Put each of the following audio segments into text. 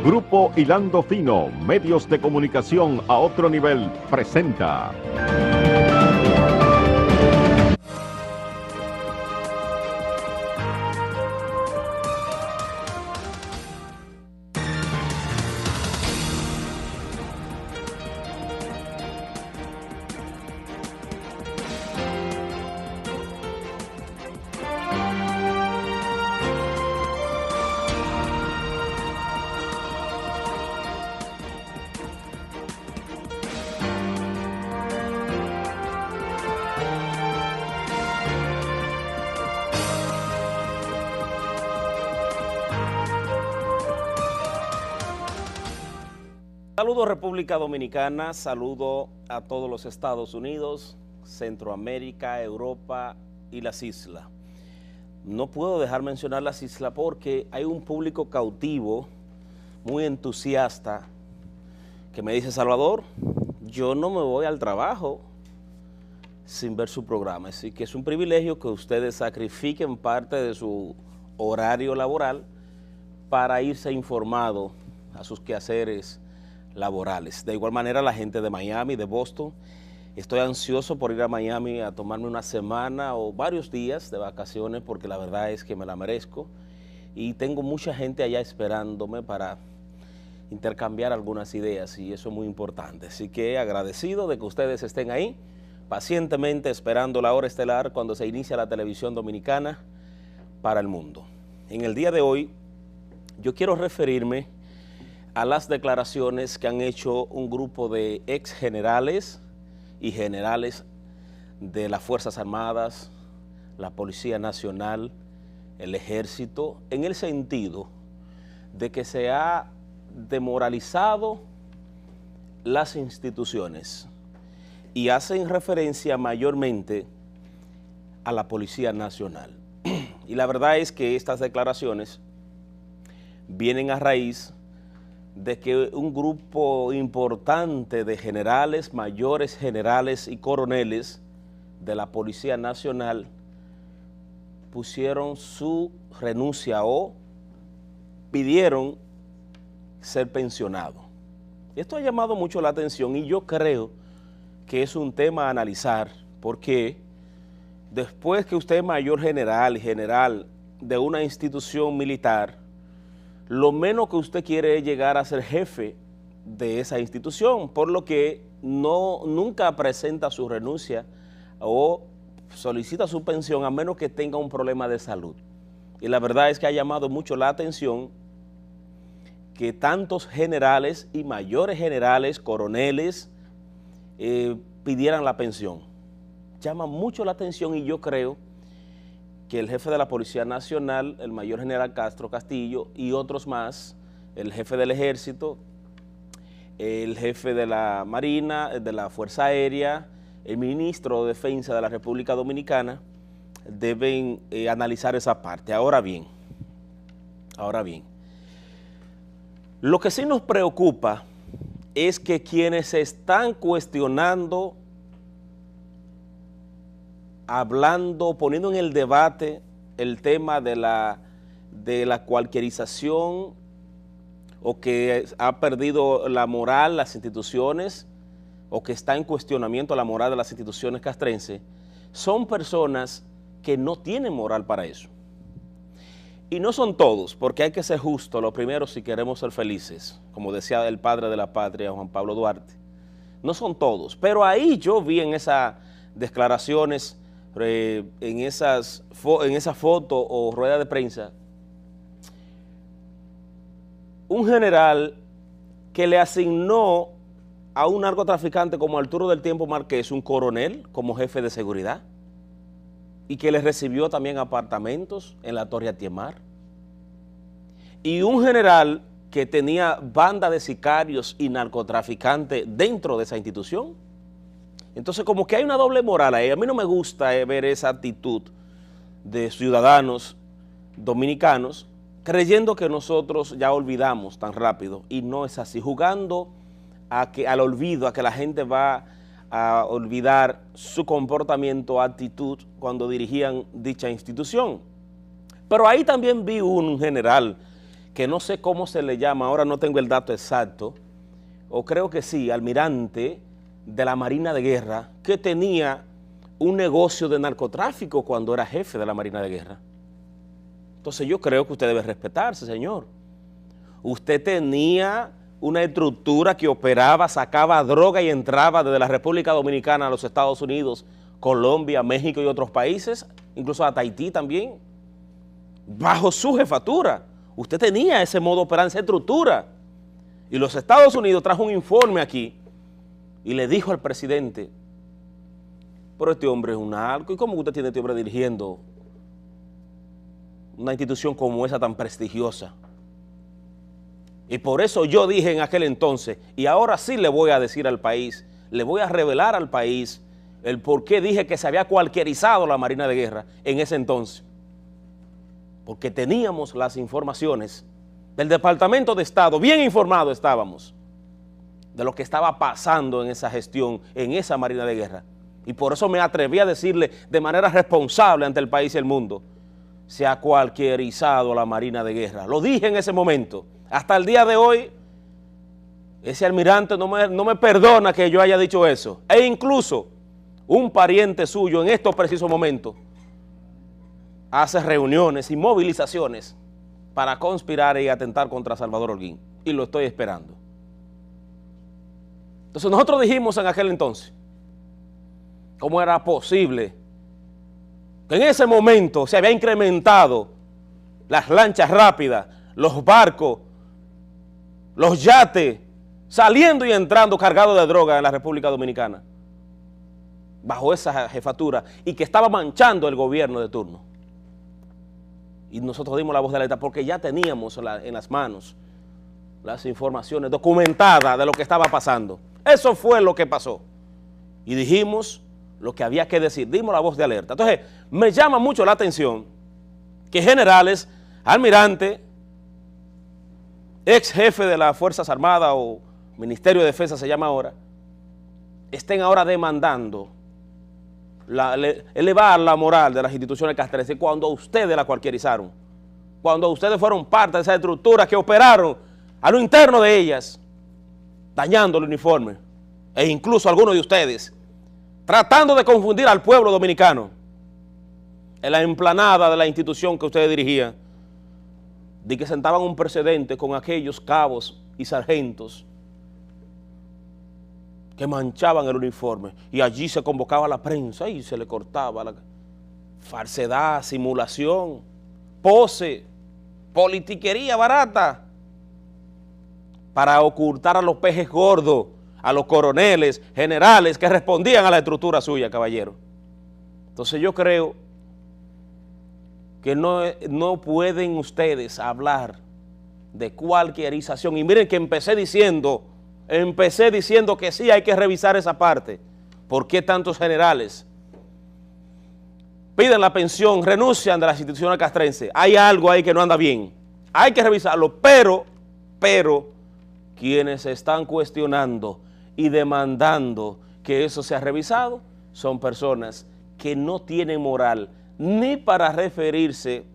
Grupo Hilando Fino, medios de comunicación a otro nivel, presenta. Saludos República Dominicana, saludo a todos los Estados Unidos, Centroamérica, Europa y las islas. No puedo dejar mencionar las islas porque hay un público cautivo, muy entusiasta, que me dice: Salvador, yo no me voy al trabajo sin ver su programa, así que es un privilegio que ustedes sacrifiquen parte de su horario laboral para irse informado a sus quehaceres laborales. De igual manera, la gente de Miami, de Boston, estoy ansioso por ir a Miami a tomarme una semana o varios días de vacaciones, porque la verdad es que me la merezco y tengo mucha gente allá esperándome para intercambiar algunas ideas, y eso es muy importante. Así que agradecido de que ustedes estén ahí pacientemente esperando la hora estelar cuando se inicia la televisión dominicana para el mundo. En el día de hoy yo quiero referirme a las declaraciones que han hecho un grupo de ex generales y generales de las Fuerzas Armadas, la Policía Nacional, el Ejército, en el sentido de que se ha demoralizado las instituciones, y hacen referencia mayormente a la Policía Nacional. Y la verdad es que estas declaraciones vienen a raíz de que un grupo importante de generales, mayores generales y coroneles de la Policía Nacional pusieron su renuncia o pidieron ser pensionados. Esto ha llamado mucho la atención y yo creo que es un tema a analizar, porque después que usted es mayor general y general de una institución militar, lo menos que usted quiere es llegar a ser jefe de esa institución, por lo que nunca presenta su renuncia o solicita su pensión a menos que tenga un problema de salud. Y la verdad es que ha llamado mucho la atención que tantos generales y mayores generales, coroneles, pidieran la pensión. Llama mucho la atención, y yo creo que el jefe de la Policía Nacional, el mayor general Castro Castillo, y otros más, el jefe del Ejército, el jefe de la Marina, de la Fuerza Aérea, el ministro de Defensa de la República Dominicana, deben analizar esa parte. Ahora bien, lo que sí nos preocupa es que quienes están cuestionando, hablando, poniendo en el debate el tema de la cualquierización, o que ha perdido la moral las instituciones, o que está en cuestionamiento la moral de las instituciones castrenses, son personas que no tienen moral para eso. Y no son todos, porque hay que ser justo, lo primero, si queremos ser felices, como decía el padre de la patria, Juan Pablo Duarte. No son todos, pero ahí yo vi en esas declaraciones, en esa foto o rueda de prensa, un general que le asignó a un narcotraficante como Arturo del Tiempo Márquez, un coronel, como jefe de seguridad, y que le recibió también apartamentos en la Torre Atiemar, y un general que tenía banda de sicarios y narcotraficantes dentro de esa institución. Entonces, como que hay una doble moral ahí. A mí no me gusta ver esa actitud de ciudadanos dominicanos creyendo que nosotros ya olvidamos tan rápido, y no es así, jugando al olvido, a que la gente va a olvidar su comportamiento, actitud cuando dirigían dicha institución. Pero ahí también vi un general que no sé cómo se le llama, ahora no tengo el dato exacto, o creo que sí, almirante de la Marina de Guerra, que tenía un negocio de narcotráfico cuando era jefe de la Marina de Guerra. Entonces yo creo que usted debe respetarse, señor. Usted tenía una estructura que operaba, sacaba droga y entraba desde la República Dominicana a los Estados Unidos, Colombia, México y otros países, incluso a Tahití también, bajo su jefatura. Usted tenía ese modo de operar, esa estructura. Y los Estados Unidos trajo un informe aquí y le dijo al presidente, pero este hombre es un narco, ¿y cómo usted tiene este hombre dirigiendo una institución como esa tan prestigiosa? Y por eso yo dije en aquel entonces, y ahora sí le voy a decir al país, le voy a revelar al país el por qué dije que se había cualquierizado la Marina de Guerra en ese entonces. Porque teníamos las informaciones del Departamento de Estado, bien informados estábamos de lo que estaba pasando en esa gestión, en esa Marina de Guerra. Y por eso me atreví a decirle de manera responsable ante el país y el mundo, se ha cualquierizado la Marina de Guerra. Lo dije en ese momento. Hasta el día de hoy, ese almirante no me perdona que yo haya dicho eso. E incluso un pariente suyo en estos precisos momentos hace reuniones y movilizaciones para conspirar y atentar contra Salvador Holguín. Y lo estoy esperando. Entonces nosotros dijimos en aquel entonces, ¿cómo era posible que en ese momento se había incrementado las lanchas rápidas, los barcos, los yates, saliendo y entrando cargados de droga en la República Dominicana, bajo esa jefatura, y que estaba manchando el gobierno de turno? Y nosotros dimos la voz de alerta porque ya teníamos en las manos las informaciones documentadas de lo que estaba pasando. Eso fue lo que pasó. Y dijimos lo que había que decir, dimos la voz de alerta. Entonces, me llama mucho la atención que generales, almirante, ex jefe de las Fuerzas Armadas o Ministerio de Defensa se llama ahora, estén ahora demandando elevar la moral de las instituciones castrenses cuando ustedes la cualquierizaron, cuando ustedes fueron parte de esas estructuras que operaron a lo interno de ellas, dañando el uniforme, e incluso algunos de ustedes, tratando de confundir al pueblo dominicano en la emplanada de la institución que ustedes dirigían, de que sentaban un precedente con aquellos cabos y sargentos que manchaban el uniforme, y allí se convocaba a la prensa y se le cortaba la falsedad, simulación, pose, politiquería barata, para ocultar a los pejes gordos, a los coroneles, generales que respondían a la estructura suya, caballero. Entonces yo creo que no pueden ustedes hablar de cualquierización. Y miren que empecé diciendo que sí hay que revisar esa parte. ¿Por qué tantos generales piden la pensión, renuncian de las instituciones castrenses? Hay algo ahí que no anda bien. Hay que revisarlo, pero quienes están cuestionando y demandando que eso sea revisado son personas que no tienen moral ni para referirse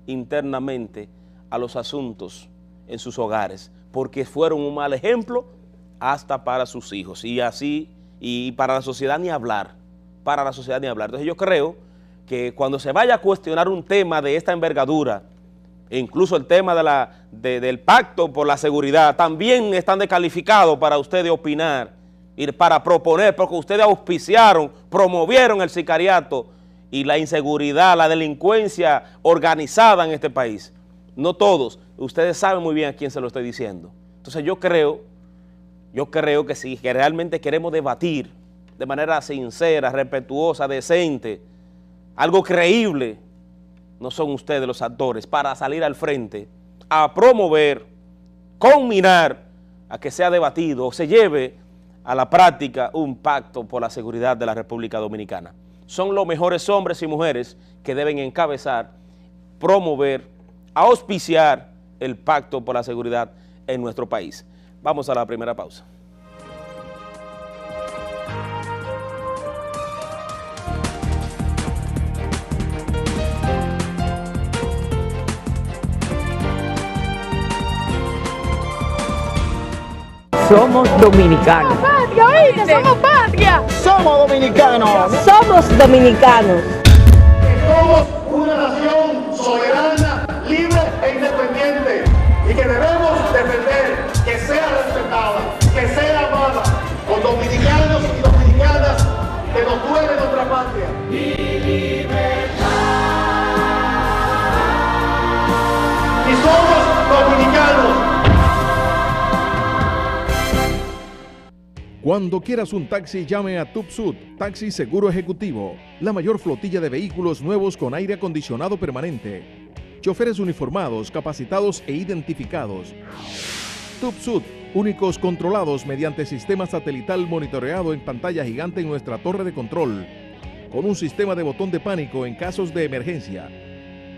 internamente a los asuntos en sus hogares, porque fueron un mal ejemplo hasta para sus hijos, y para la sociedad ni hablar, Entonces yo creo que cuando se vaya a cuestionar un tema de esta envergadura, e incluso el tema del pacto por la seguridad, también están descalificados para ustedes opinar y para proponer, porque ustedes auspiciaron, promovieron el sicariato y la inseguridad, la delincuencia organizada en este país. No todos, ustedes saben muy bien a quién se lo estoy diciendo. Entonces yo creo que si que realmente queremos debatir de manera sincera, respetuosa, decente, algo creíble, no son ustedes los actores para salir al frente a promover, combinar, a que sea debatido o se lleve a la práctica un pacto por la seguridad de la República Dominicana. Son los mejores hombres y mujeres que deben encabezar, promover, auspiciar el pacto por la seguridad en nuestro país. Vamos a la primera pausa. somos dominicanos. ¡Patria, oíste! ¡Somos patria! ¡Somos dominicanos! Somos dominicanos. Somos una nación soberana, libre e independiente y que debemos defender que sea respetada, que sea amada por dominicanos y dominicanas que nos duele nuestra patria. Mi libertad. Y somos dominicanos. Cuando quieras un taxi, llame a Tupsud, Taxi Seguro Ejecutivo, la mayor flotilla de vehículos nuevos con aire acondicionado permanente. Choferes uniformados, capacitados e identificados. Tupsud, únicos controlados mediante sistema satelital monitoreado en pantalla gigante en nuestra torre de control, con un sistema de botón de pánico en casos de emergencia.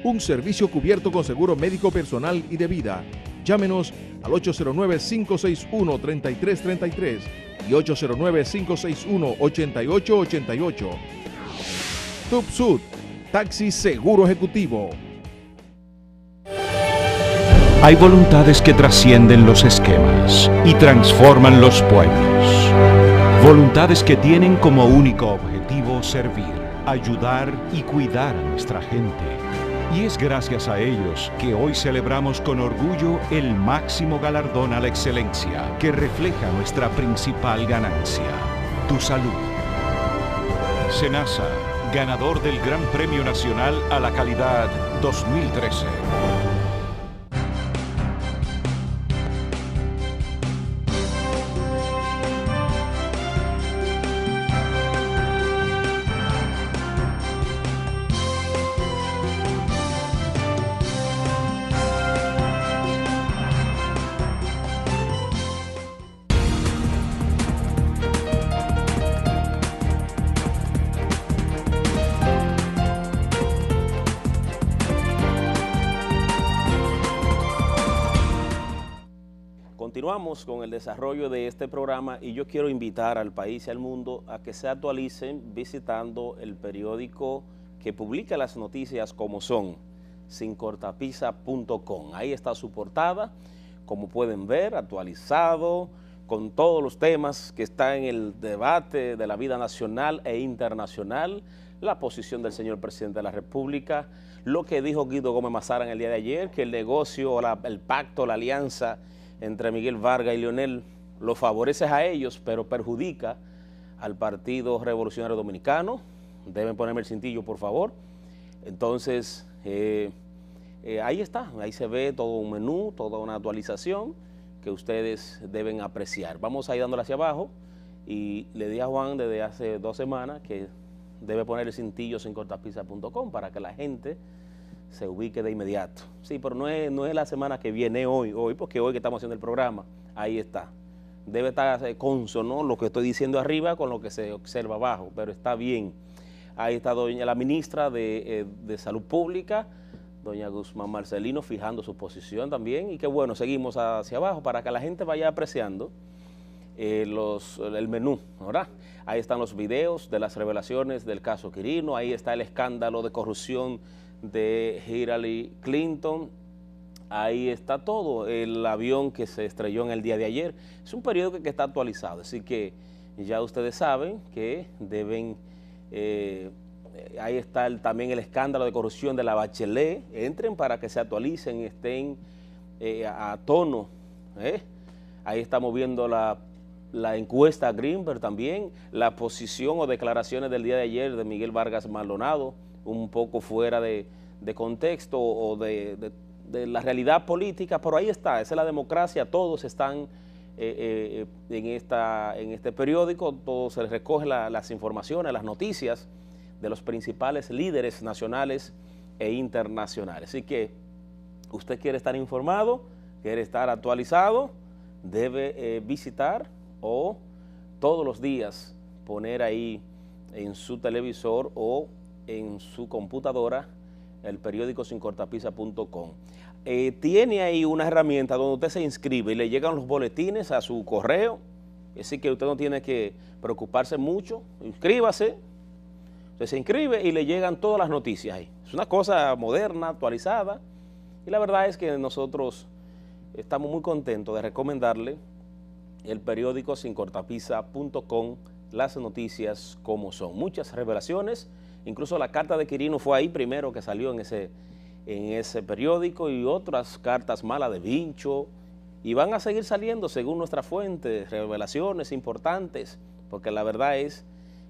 Un servicio cubierto con seguro médico personal y de vida. Llámenos al 809-561-3333 y 809-561-8888. Tupsud, Taxi Seguro Ejecutivo. Hay voluntades que trascienden los esquemas y transforman los pueblos. Voluntades que tienen como único objetivo servir, ayudar y cuidar a nuestra gente. Y es gracias a ellos que hoy celebramos con orgullo el máximo galardón a la excelencia que refleja nuestra principal ganancia, tu salud. SENASA, ganador del Gran Premio Nacional a la Calidad 2013. Continuamos con el desarrollo de este programa y yo quiero invitar al país y al mundo a que se actualicen visitando el periódico que publica las noticias como son, sincortapisa.com. Ahí está su portada, como pueden ver, actualizado, con todos los temas que están en el debate de la vida nacional e internacional, la posición del señor presidente de la República, lo que dijo Guido Gómez Mazara en el día de ayer, que el negocio, el pacto, la alianza entre Miguel Vargas y Leonel lo favorece a ellos, pero perjudica al Partido Revolucionario Dominicano. Deben ponerme el cintillo, por favor. Entonces, ahí está, ahí se ve todo un menú, toda una actualización que ustedes deben apreciar. Vamos a ir dándole hacia abajo y le di a Juan desde hace 2 semanas que debe poner el cintillo sincortapisa.com para que la gente se ubique de inmediato. Sí, pero no es la semana que viene hoy, porque hoy que estamos haciendo el programa, ahí está. Debe estar consono lo que estoy diciendo arriba con lo que se observa abajo, pero está bien. Ahí está la ministra de Salud Pública, doña Guzmán Marcelino, fijando su posición también, y que bueno, seguimos hacia abajo para que la gente vaya apreciando el menú, ¿verdad? Ahí están los videos de las revelaciones del caso Quirino, ahí está el escándalo de corrupción de Hillary Clinton, ahí está todo, el avión que se estrelló en el día de ayer. Es un periódico que está actualizado, así que ya ustedes saben que deben, ahí está también el escándalo de corrupción de la Bachelet. Entren para que se actualicen, estén a tono. Ahí estamos viendo la encuesta Greenberg también, la posición o declaraciones del día de ayer de Miguel Vargas Maldonado, un poco fuera de contexto o de la realidad política, pero ahí está, esa es la democracia, todos están en este periódico, todos se les recoge las informaciones, las noticias de los principales líderes nacionales e internacionales. Así que usted quiere estar informado, quiere estar actualizado, debe visitar o todos los días poner ahí en su televisor o en su computadora el periódico sincortapisa.com. Tiene ahí una herramienta donde usted se inscribe y le llegan los boletines a su correo, así que usted no tiene que preocuparse mucho. Inscríbase, usted se inscribe y le llegan todas las noticias ahí. Es una cosa moderna, actualizada, y la verdad es que nosotros estamos muy contentos de recomendarle el periódico sincortapisa.com, las noticias como son. Muchas revelaciones, incluso la carta de Quirino fue ahí primero que salió en ese periódico, y otras cartas malas de Vincho, y van a seguir saliendo según nuestra fuente, revelaciones importantes, porque la verdad es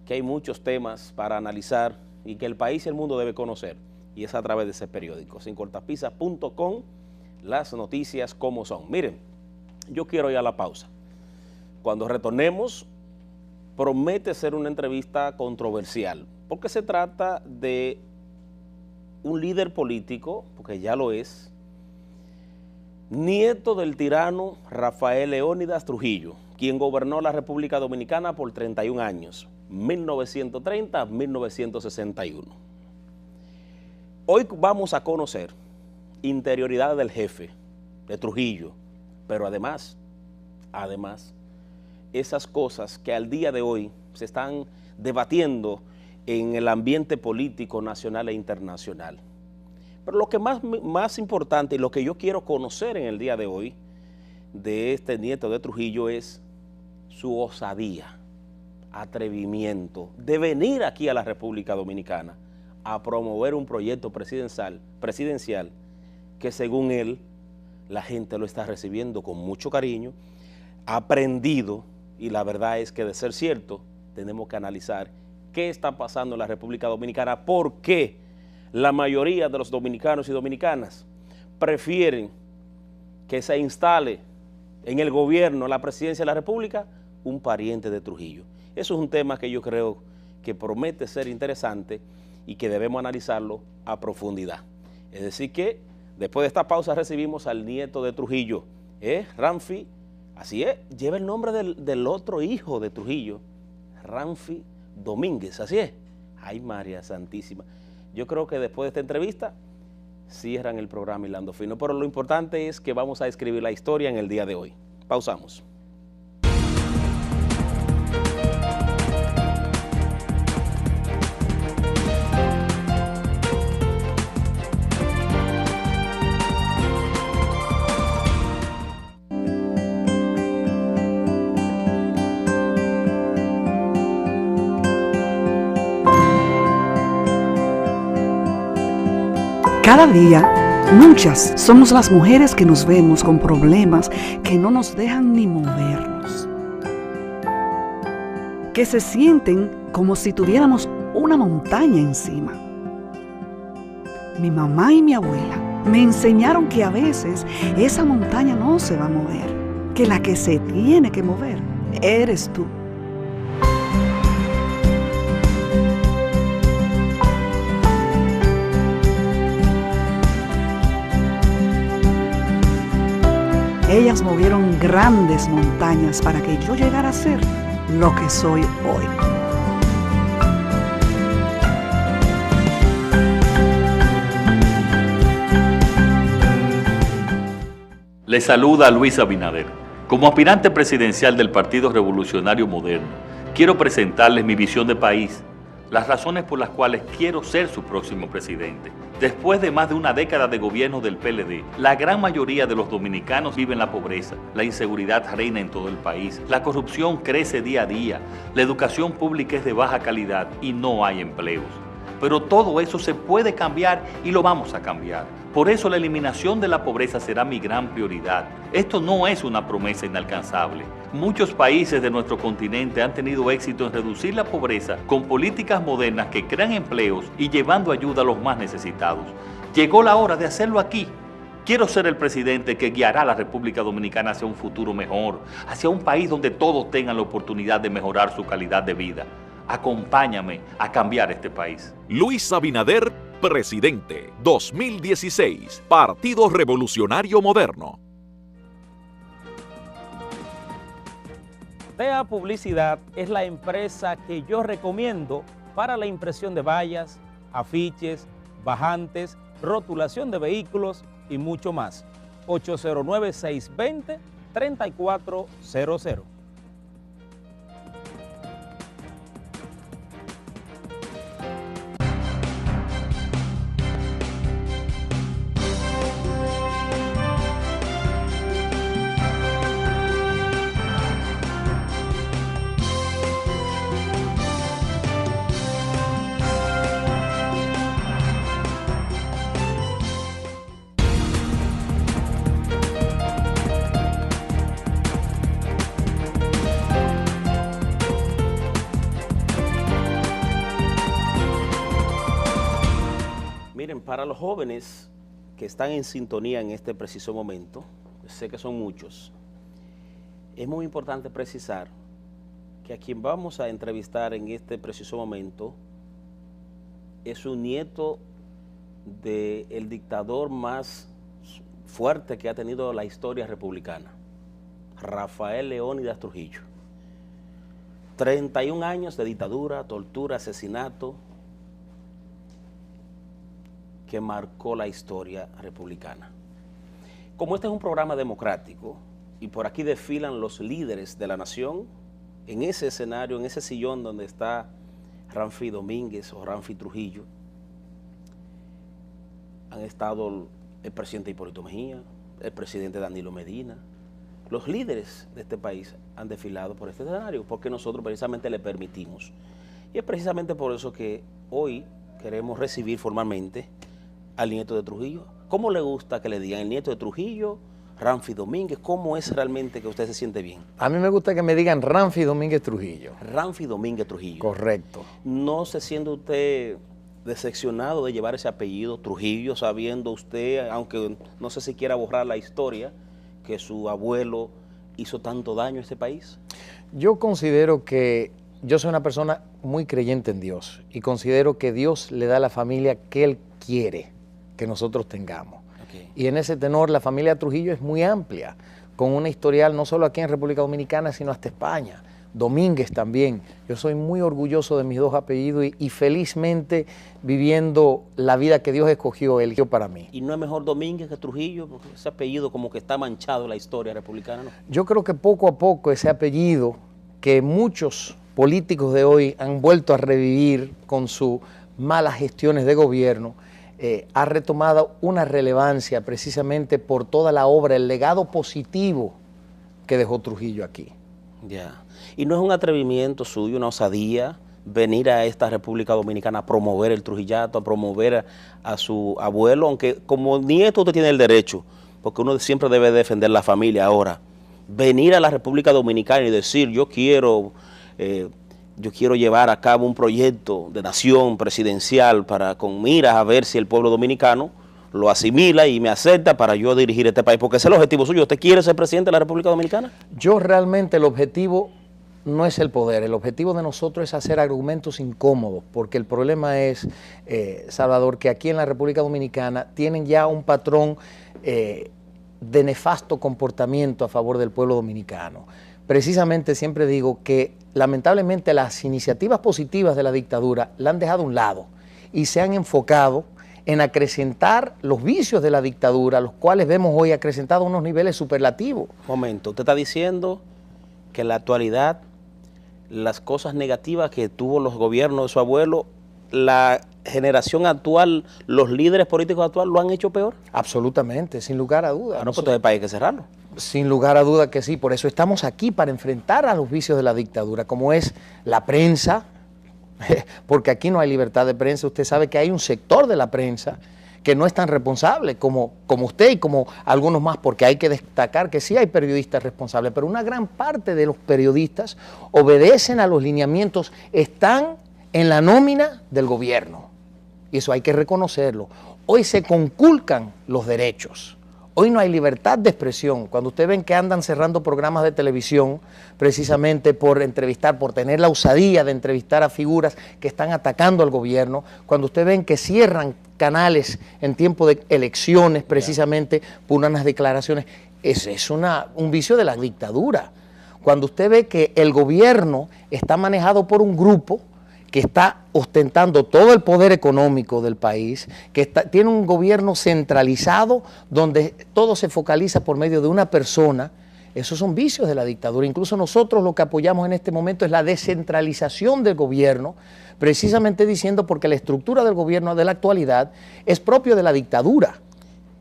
que hay muchos temas para analizar y que el país y el mundo debe conocer, y es a través de ese periódico, sincortapisa.com, las noticias como son. Miren, yo quiero ir a la pausa. Cuando retornemos, promete ser una entrevista controversial, porque se trata de un líder político, porque ya lo es, nieto del tirano Rafael Leónidas Trujillo, quien gobernó la República Dominicana por 31 años, 1930 a 1961. Hoy vamos a conocer interioridad del jefe, de Trujillo, pero además, esas cosas que al día de hoy se están debatiendo en el ambiente político nacional e internacional. Pero lo que más importante y lo que yo quiero conocer en el día de hoy de este nieto de Trujillo es su osadía, atrevimiento de venir aquí a la República Dominicana a promover un proyecto presidencial que según él la gente lo está recibiendo con mucho cariño, aprendido, y la verdad es que de ser cierto tenemos que analizar qué está pasando en la República Dominicana, por qué la mayoría de los dominicanos y dominicanas prefieren que se instale en el gobierno, en la presidencia de la República, un pariente de Trujillo. Eso es un tema que yo creo que promete ser interesante y que debemos analizarlo a profundidad. Es decir que después de esta pausa recibimos al nieto de Trujillo, Ramfi, así es, lleva el nombre del otro hijo de Trujillo, Ramfi Domínguez, así es. Ay, María Santísima. Yo creo que después de esta entrevista cierran el programa Hilando Fino, pero lo importante es que vamos a escribir la historia en el día de hoy. Pausamos. Cada día, muchas somos las mujeres que nos vemos con problemas que no nos dejan ni movernos, que se sienten como si tuviéramos una montaña encima. Mi mamá y mi abuela me enseñaron que a veces esa montaña no se va a mover, que la que se tiene que mover eres tú. Ellas movieron grandes montañas para que yo llegara a ser lo que soy hoy. Le saluda Luis Abinader. Como aspirante presidencial del Partido Revolucionario Moderno, quiero presentarles mi visión de país, las razones por las cuales quiero ser su próximo presidente. Después de más de una década de gobierno del PLD, la gran mayoría de los dominicanos viven la pobreza, la inseguridad reina en todo el país, la corrupción crece día a día, la educación pública es de baja calidad y no hay empleos. Pero todo eso se puede cambiar y lo vamos a cambiar. Por eso la eliminación de la pobreza será mi gran prioridad. Esto no es una promesa inalcanzable. Muchos países de nuestro continente han tenido éxito en reducir la pobreza con políticas modernas que crean empleos y llevando ayuda a los más necesitados. Llegó la hora de hacerlo aquí. Quiero ser el presidente que guiará a la República Dominicana hacia un futuro mejor, hacia un país donde todos tengan la oportunidad de mejorar su calidad de vida. Acompáñame a cambiar este país. Luis Abinader, presidente, 2016, Partido Revolucionario Moderno. TEA Publicidad es la empresa que yo recomiendo para la impresión de vallas, afiches, bajantes, rotulación de vehículos y mucho más. 809-620-3400. Miren, para los jóvenes que están en sintonía en este preciso momento, sé que son muchos, es muy importante precisar que a quien vamos a entrevistar en este preciso momento es un nieto del dictador más fuerte que ha tenido la historia republicana, Rafael Leónidas Trujillo. 31 años de dictadura, tortura, asesinato, que marcó la historia republicana. Como este es un programa democrático y por aquí desfilan los líderes de la nación, en ese escenario, en ese sillón donde está Ramfi Domínguez o Ramfi Trujillo, han estado el presidente Hipólito Mejía, el presidente Danilo Medina. Los líderes de este país han desfilado por este escenario porque nosotros precisamente le permitimos. Y es precisamente por eso que hoy queremos recibir formalmente al nieto de Trujillo. ¿Cómo le gusta que le digan el nieto de Trujillo, Ramfi Domínguez? ¿Cómo es realmente que usted se siente bien? A mí me gusta que me digan Ramfi Domínguez Trujillo. Ramfi Domínguez Trujillo. Correcto. ¿No se siente usted decepcionado de llevar ese apellido Trujillo, sabiendo usted, aunque no sé si quiera borrar la historia, que su abuelo hizo tanto daño a este país? Yo considero que yo soy una persona muy creyente en Dios y considero que Dios le da a la familia que Él quiere que nosotros tengamos. Okay. Y en ese tenor la familia Trujillo es muy amplia, con una historial no solo aquí en República Dominicana, sino hasta España. Domínguez también. Yo soy muy orgulloso de mis dos apellidos y felizmente viviendo la vida que Dios eligió para mí. ¿Y no es mejor Domínguez que Trujillo? Porque ese apellido como que está manchado en la historia republicana, ¿no? Yo creo que poco a poco ese apellido que muchos políticos de hoy han vuelto a revivir con sus malas gestiones de gobierno, ha retomado una relevancia precisamente por toda la obra, el legado positivo que dejó Trujillo aquí. Ya. ¿Y no es un atrevimiento suyo, una osadía, venir a esta República Dominicana a promover el trujillato, a promover a su abuelo? Aunque como nieto usted tiene el derecho, porque uno siempre debe defender la familia. Ahora, venir a la República Dominicana y decir yo quiero llevar a cabo un proyecto de nación presidencial con miras a ver si el pueblo dominicano lo asimila y me acepta para yo dirigir este país, porque ese es el objetivo suyo. ¿Usted quiere ser presidente de la República Dominicana? Yo realmente el objetivo no es el poder, el objetivo de nosotros es hacer argumentos incómodos, porque el problema es, Salvador, que aquí en la República Dominicana tienen ya un patrón de nefasto comportamiento a favor del pueblo dominicano. Precisamente siempre digo que lamentablemente las iniciativas positivas de la dictadura la han dejado a un lado y se han enfocado en acrecentar los vicios de la dictadura, los cuales vemos hoy acrecentados a unos niveles superlativos. Momento, usted está diciendo que en la actualidad las cosas negativas que tuvo los gobiernos de su abuelo, la generación actual, los líderes políticos actuales lo han hecho peor. Absolutamente, sin lugar a duda. No, pues todo el país hay que cerrarlo. Sin lugar a duda que sí, por eso estamos aquí para enfrentar a los vicios de la dictadura, como es la prensa, porque aquí no hay libertad de prensa. Usted sabe que hay un sector de la prensa que no es tan responsable como usted y como algunos más, porque hay que destacar que sí hay periodistas responsables, pero una gran parte de los periodistas obedecen a los lineamientos, están en la nómina del gobierno, y eso hay que reconocerlo. Hoy se conculcan los derechos. Hoy no hay libertad de expresión. Cuando ustedes ven que andan cerrando programas de televisión precisamente por entrevistar, por tener la osadía de entrevistar a figuras que están atacando al gobierno, cuando ustedes ven que cierran canales en tiempo de elecciones precisamente por unas declaraciones, ese es un vicio de la dictadura. Cuando usted ve que el gobierno está manejado por un grupo que está ostentando todo el poder económico del país, que tiene un gobierno centralizado donde todo se focaliza por medio de una persona, esos son vicios de la dictadura. Incluso nosotros lo que apoyamos en este momento es la descentralización del gobierno, precisamente diciendo porque la estructura del gobierno de la actualidad es propio de la dictadura.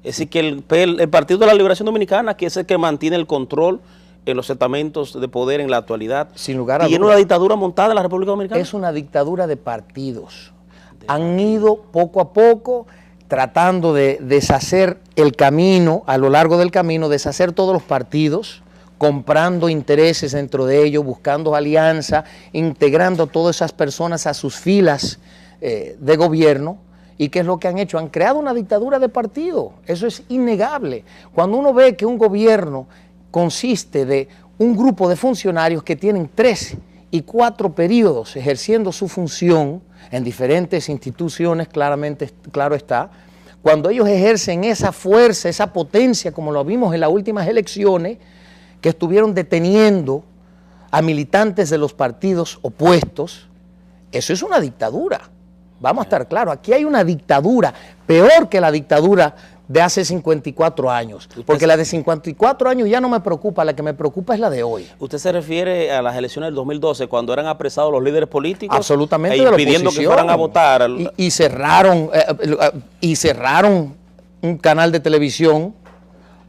Es decir, que el Partido de la Liberación Dominicana, que es el que mantiene el control en los estamentos de poder en la actualidad. Sin lugar a dudas. ¿Y en una dictadura montada en la República Dominicana? Es una dictadura de partidos. Han ido poco a poco tratando de deshacer el camino, a lo largo del camino, deshacer todos los partidos, comprando intereses dentro de ellos, buscando alianza, integrando a todas esas personas a sus filas de gobierno, ¿Y qué es lo que han hecho? Han creado una dictadura de partido. Eso es innegable. Cuando uno ve que un gobierno consiste de un grupo de funcionarios que tienen 3 y 4 periodos ejerciendo su función en diferentes instituciones, claramente, claro está, cuando ellos ejercen esa fuerza, esa potencia, como lo vimos en las últimas elecciones, que estuvieron deteniendo a militantes de los partidos opuestos, eso es una dictadura. Vamos a estar claros, aquí hay una dictadura, peor que la dictadura de hace 54 años, porque la de 54 años ya no me preocupa, la que me preocupa es la de hoy. ¿Usted se refiere a las elecciones del 2012, cuando eran apresados los líderes políticos? Absolutamente, de la pidiendo que fueran a votar. Y cerraron un canal de televisión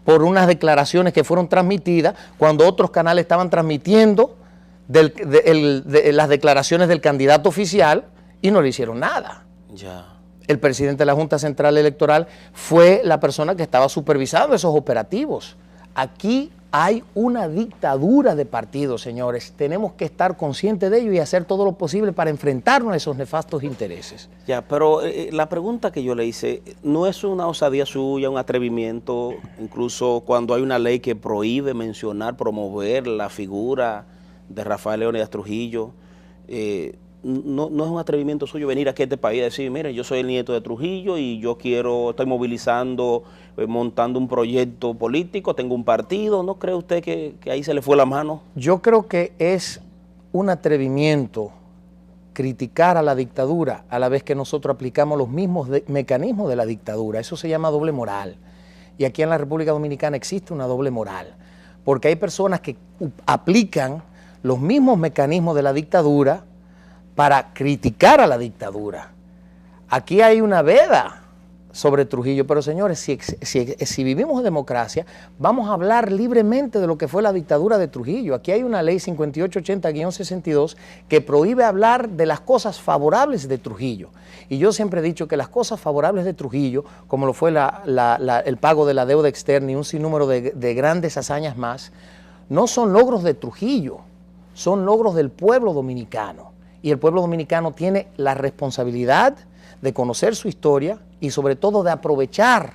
por unas declaraciones que fueron transmitidas cuando otros canales estaban transmitiendo las declaraciones del candidato oficial y no le hicieron nada. Ya. El presidente de la Junta Central Electoral fue la persona que estaba supervisando esos operativos. Aquí hay una dictadura de partidos, señores. Tenemos que estar conscientes de ello y hacer todo lo posible para enfrentarnos a esos nefastos intereses. Ya, pero la pregunta que yo le hice, ¿no es una osadía suya, un atrevimiento, incluso cuando hay una ley que prohíbe mencionar, promover la figura de Rafael Leónidas Trujillo? No es un atrevimiento suyo venir aquí a este país y decir, mire, yo soy el nieto de Trujillo y yo estoy movilizando, montando un proyecto político, tengo un partido. ¿No cree usted que ahí se le fue la mano? Yo creo que es un atrevimiento criticar a la dictadura a la vez que nosotros aplicamos los mismos mecanismos de la dictadura. Eso se llama doble moral. Y aquí en la República Dominicana existe una doble moral, porque hay personas que aplican los mismos mecanismos de la dictadura para criticar a la dictadura. Aquí hay una veda sobre Trujillo, pero señores, si vivimos en democracia, vamos a hablar libremente de lo que fue la dictadura de Trujillo. Aquí hay una ley 5880-62 que prohíbe hablar de las cosas favorables de Trujillo. Y yo siempre he dicho que las cosas favorables de Trujillo, como lo fue el pago de la deuda externa y un sinnúmero de grandes hazañas más, no son logros de Trujillo, son logros del pueblo dominicano. Y el pueblo dominicano tiene la responsabilidad de conocer su historia y sobre todo de aprovechar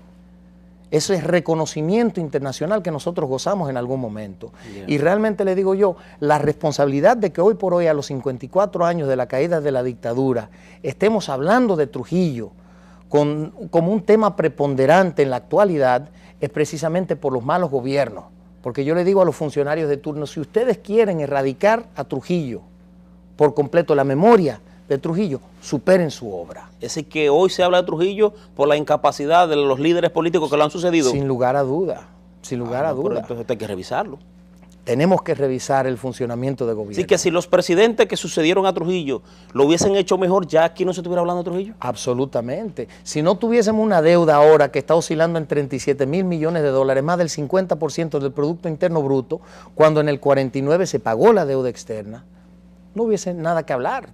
ese reconocimiento internacional que nosotros gozamos en algún momento. Yeah. Y realmente le digo yo, la responsabilidad de que hoy por hoy, a los 54 años de la caída de la dictadura, estemos hablando de Trujillo como un tema preponderante en la actualidad, es precisamente por los malos gobiernos. Porque yo le digo a los funcionarios de turno, si ustedes quieren erradicar a Trujillo por completo, la memoria de Trujillo, superen su obra. Es decir, que hoy se habla de Trujillo por la incapacidad de los líderes políticos que lo han sucedido. Sin lugar a duda, sin lugar a duda. Entonces hay que revisarlo. Tenemos que revisar el funcionamiento de gobierno. Así que si los presidentes que sucedieron a Trujillo lo hubiesen hecho mejor, ya aquí no se estuviera hablando de Trujillo. Absolutamente. Si no tuviésemos una deuda ahora que está oscilando en 37.000 millones de dólares, más del 50% del Producto Interno Bruto, cuando en el 49 se pagó la deuda externa, no hubiese nada que hablar.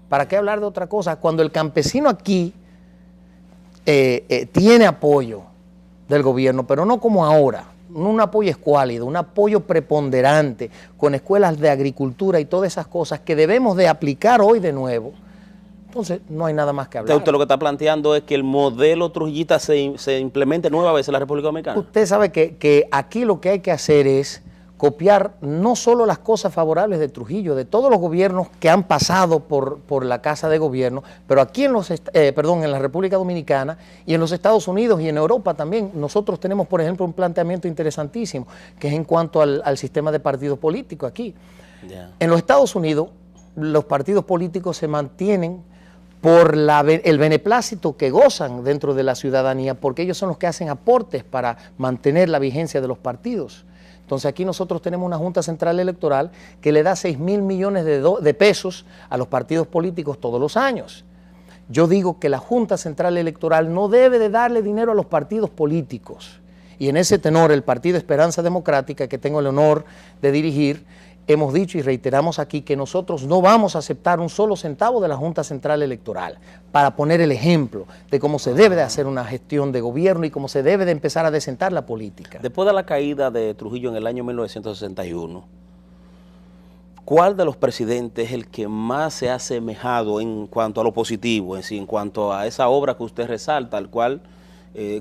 ¿Para qué hablar de otra cosa? Cuando el campesino aquí tiene apoyo del gobierno, pero no como ahora, no un apoyo escuálido, un apoyo preponderante con escuelas de agricultura y todas esas cosas que debemos de aplicar hoy de nuevo. Entonces no hay nada más que hablar. Usted lo que está planteando es que el modelo trujillista se implemente nueva vez en la República Dominicana. Usted sabe que aquí lo que hay que hacer es copiar no solo las cosas favorables de Trujillo, de todos los gobiernos que han pasado por la Casa de Gobierno, pero aquí en la República Dominicana y en los Estados Unidos y en Europa también, nosotros tenemos, por ejemplo, un planteamiento interesantísimo, que es en cuanto al sistema de partidos políticos aquí. Yeah. En los Estados Unidos, los partidos políticos se mantienen por el beneplácito que gozan dentro de la ciudadanía, porque ellos son los que hacen aportes para mantener la vigencia de los partidos. Entonces aquí nosotros tenemos una Junta Central Electoral que le da 6.000 millones de pesos a los partidos políticos todos los años. Yo digo que la Junta Central Electoral no debe de darle dinero a los partidos políticos. Y en ese tenor, el Partido Esperanza Democrática, que tengo el honor de dirigir, hemos dicho y reiteramos aquí que nosotros no vamos a aceptar un solo centavo de la Junta Central Electoral para poner el ejemplo de cómo se debe de hacer una gestión de gobierno y cómo se debe de empezar a desentar la política. Después de la caída de Trujillo en el año 1961, ¿cuál de los presidentes es el que más se ha asemejado en cuanto a lo positivo, es decir, en cuanto a esa obra que usted resalta, al cual,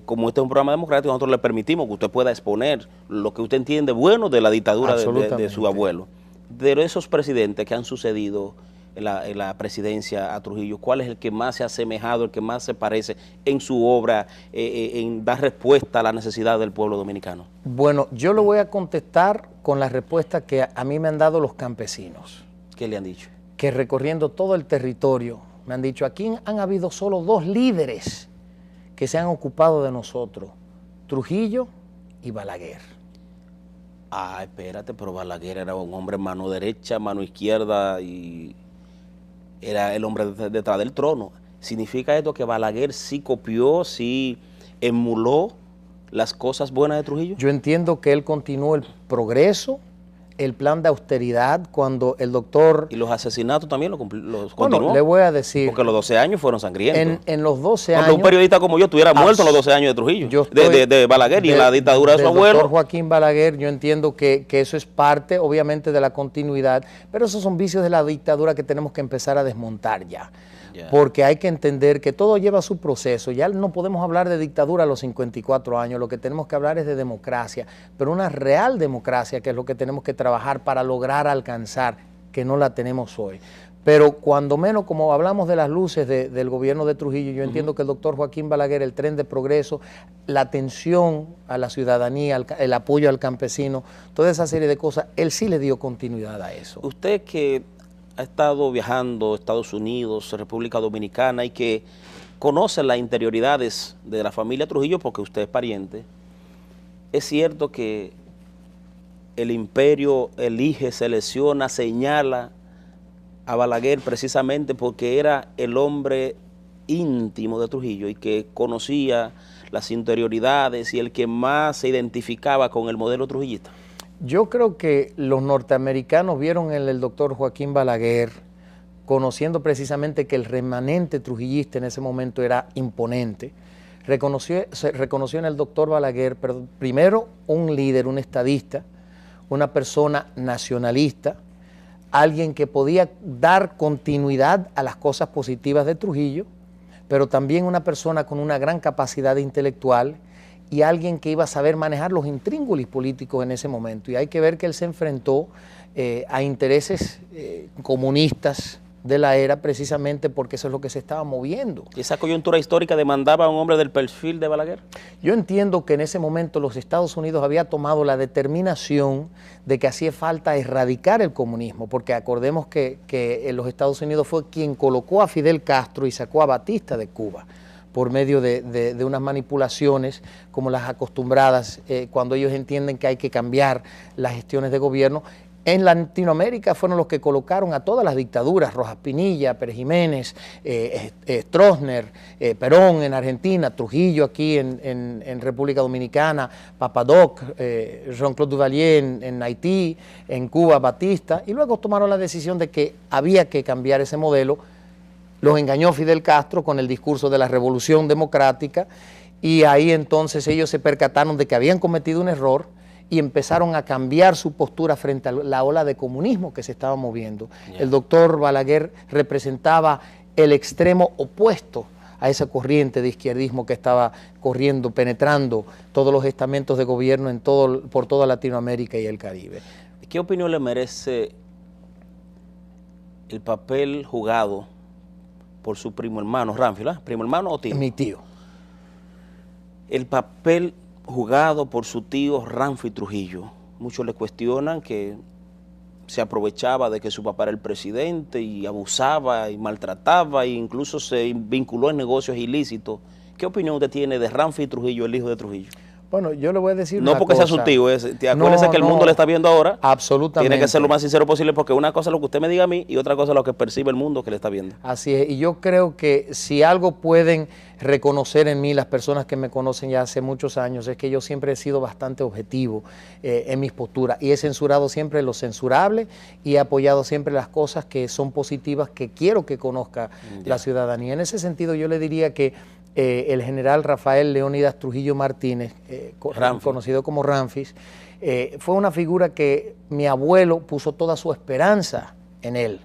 como este es un programa democrático, nosotros le permitimos que usted pueda exponer lo que usted entiende bueno de la dictadura de su abuelo? De esos presidentes que han sucedido en la presidencia a Trujillo, ¿cuál es el que más se ha asemejado, el que más se parece en su obra, en dar respuesta a la necesidad del pueblo dominicano? Bueno, yo lo voy a contestar con la respuesta que a mí me han dado los campesinos. ¿Qué le han dicho? Que recorriendo todo el territorio, me han dicho, aquí han habido solo 2 líderes que se han ocupado de nosotros, Trujillo y Balaguer. Ah, espérate, pero Balaguer era un hombre mano derecha, mano izquierda y era el hombre detrás del trono. ¿Significa esto que Balaguer sí copió, sí emuló las cosas buenas de Trujillo? Yo entiendo que él continuó el progreso, el plan de austeridad, cuando el doctor... ¿Y los asesinatos también los continuó? Bueno, le voy a decir... Porque los 12 años fueron sangrientos. En los 12 años... Porque un periodista como yo estuviera muerto en los 12 años de Trujillo, de Balaguer y en la dictadura de su abuelo. Doctor Joaquín Balaguer, yo entiendo que eso es parte, obviamente, de la continuidad, pero esos son vicios de la dictadura que tenemos que empezar a desmontar ya. Porque hay que entender que todo lleva su proceso. Ya no podemos hablar de dictadura a los 54 años, lo que tenemos que hablar es de democracia, pero una real democracia, que es lo que tenemos que trabajar para lograr alcanzar, que no la tenemos hoy. Pero cuando menos, como hablamos de las luces del gobierno de Trujillo, yo entiendo que el doctor Joaquín Balaguer, el tren de progreso, la atención a la ciudadanía, el apoyo al campesino, toda esa serie de cosas, él sí le dio continuidad a eso. Usted que ha estado viajando a Estados Unidos, República Dominicana, y que conoce las interioridades de la familia Trujillo porque usted es pariente, es cierto que el imperio elige, selecciona, señala a Balaguer precisamente porque era el hombre íntimo de Trujillo y que conocía las interioridades y el que más se identificaba con el modelo trujillista. Yo creo que los norteamericanos vieron en el doctor Joaquín Balaguer, conociendo precisamente que el remanente trujillista en ese momento era imponente, se reconoció en el doctor Balaguer, pero primero un líder, un estadista, una persona nacionalista, alguien que podía dar continuidad a las cosas positivas de Trujillo, pero también una persona con una gran capacidad intelectual y alguien que iba a saber manejar los intríngulis políticos en ese momento. Y hay que ver que él se enfrentó a intereses comunistas de la era precisamente porque eso es lo que se estaba moviendo. ¿Y esa coyuntura histórica demandaba a un hombre del perfil de Balaguer? Yo entiendo que en ese momento los Estados Unidos había tomado la determinación de que hacía falta erradicar el comunismo, porque acordemos que los Estados Unidos fue quien colocó a Fidel Castro y sacó a Batista de Cuba por medio de unas manipulaciones como las acostumbradas cuando ellos entienden que hay que cambiar las gestiones de gobierno. En Latinoamérica fueron los que colocaron a todas las dictaduras, Rojas Pinilla, Pérez Jiménez, Stroessner, Perón en Argentina, Trujillo aquí en República Dominicana, Papadoc, Jean-Claude Duvalier en Haití, en Cuba, Batista, y luego tomaron la decisión de que había que cambiar ese modelo. Los engañó Fidel Castro con el discurso de la Revolución Democrática y ahí entonces ellos se percataron de que habían cometido un error y empezaron a cambiar su postura frente a la ola de comunismo que se estaba moviendo. El doctor Balaguer representaba el extremo opuesto a esa corriente de izquierdismo que estaba corriendo, penetrando todos los estamentos de gobierno por toda Latinoamérica y el Caribe. ¿Qué opinión le merece el papel jugado por su primo hermano, Ramfi, ¿verdad? ¿Primo hermano o tío? Mi tío. El papel jugado por su tío Ramfi Trujillo. Muchos le cuestionan que se aprovechaba de que su papá era el presidente y abusaba y maltrataba e incluso se vinculó en negocios ilícitos. ¿Qué opinión usted tiene de Ramfi Trujillo, el hijo de Trujillo? Bueno, yo le voy a decir no una porque cosa. sea su tío, acuérdese que el mundo le está viendo ahora. Absolutamente. Tiene que ser lo más sincero posible porque una cosa es lo que usted me diga a mí y otra cosa es lo que percibe el mundo que le está viendo. Así es, y yo creo que si algo pueden reconocer en mí las personas que me conocen ya hace muchos años es que yo siempre he sido bastante objetivo en mis posturas y he censurado siempre lo censurable y he apoyado siempre las cosas que son positivas que quiero que conozca la ciudadanía. En ese sentido yo le diría que el general Rafael Leónidas Trujillo Martínez, conocido como Ramfis, fue una figura que mi abuelo puso toda su esperanza en él.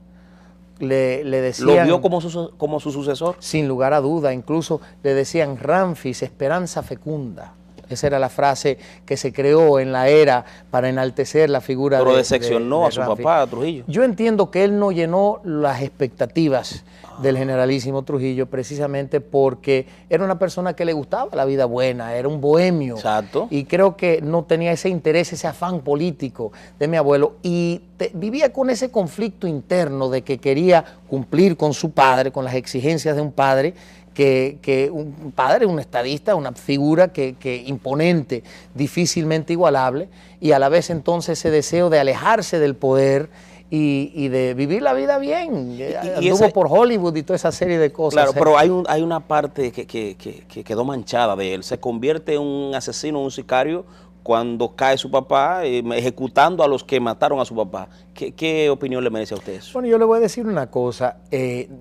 Le decían, ¿lo vio como su sucesor? Sin lugar a duda, incluso le decían Ramfis, esperanza fecunda. Esa era la frase que se creó en la era para enaltecer la figura de Ramfis. Pero decepcionó a su papá, a Trujillo. Yo entiendo que él no llenó las expectativas del generalísimo Trujillo precisamente porque era una persona que le gustaba la vida buena, era un bohemio. Exacto. Y creo que no tenía ese interés, ese afán político de mi abuelo y vivía con ese conflicto interno de que quería cumplir con su padre, con las exigencias de un padre, que un padre, un estadista, una figura que imponente, difícilmente igualable, y a la vez entonces ese deseo de alejarse del poder y de vivir la vida bien. Anduvo por Hollywood y toda esa serie de cosas. Claro, pero hay una parte que quedó manchada de él. Se convierte en un asesino, un sicario, cuando cae su papá, ejecutando a los que mataron a su papá. ¿Qué opinión le merece a usted eso? Bueno, yo le voy a decir una cosa.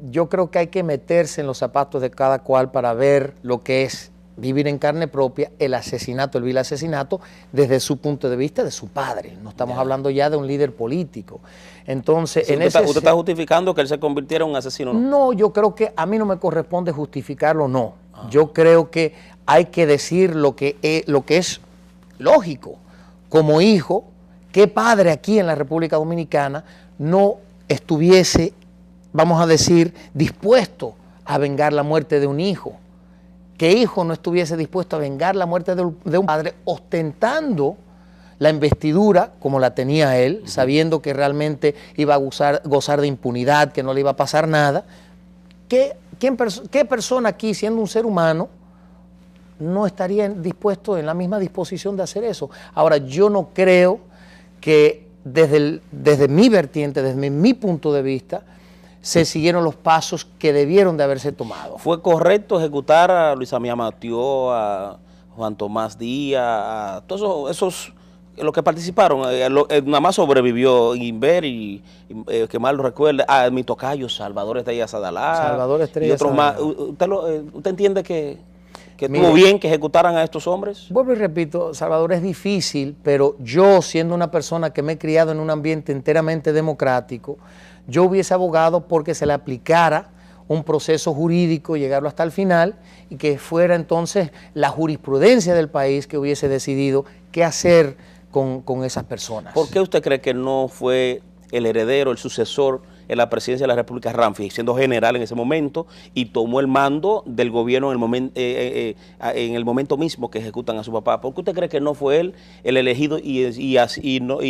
Yo creo que hay que meterse en los zapatos de cada cual para ver lo que es vivir en carne propia el asesinato, el vil asesinato, desde su punto de vista de su padre. No estamos hablando ya de un líder político. Entonces, sí, ¿usted está justificando que él se convirtiera en un asesino? No, yo creo que a mí no me corresponde justificarlo, no. Yo creo que hay que decir lo que es lógico. Como hijo, ¿qué padre aquí en la República Dominicana no estuviese, vamos a decir, dispuesto a vengar la muerte de un hijo? ¿Qué hijo no estuviese dispuesto a vengar la muerte de un padre ostentando la investidura como la tenía él, sabiendo que realmente iba a gozar de impunidad, que no le iba a pasar nada? ¿Qué persona aquí, siendo un ser humano, no estaría dispuesto en la misma disposición de hacer eso? Ahora, yo no creo que desde mi vertiente, desde mi punto de vista, se siguieron los pasos que debieron de haberse tomado. ¿Fue correcto ejecutar a Luis Amías Mathieu, a Juan Tomás Díaz, a todos esos los que participaron? Nada más sobrevivió Inver y que mal lo recuerde, a mi tocayo Salvador Estrella Sadalá. Salvador Estrella y otros Sadalá. más. ¿Usted entiende que estuvo bien que ejecutaran a estos hombres? Vuelvo y repito, Salvador, es difícil, pero yo, siendo una persona que me he criado en un ambiente enteramente democrático, yo hubiese abogado porque se le aplicara un proceso jurídico, llegarlo hasta el final, y que fuera entonces la jurisprudencia del país que hubiese decidido qué hacer con esas personas. ¿Por qué usted cree que no fue el heredero, el sucesor en la presidencia de la República, Ramfis, siendo general en ese momento, y tomó el mando del gobierno en el momento mismo que ejecutan a su papá? ¿Por qué usted cree que no fue él el elegido y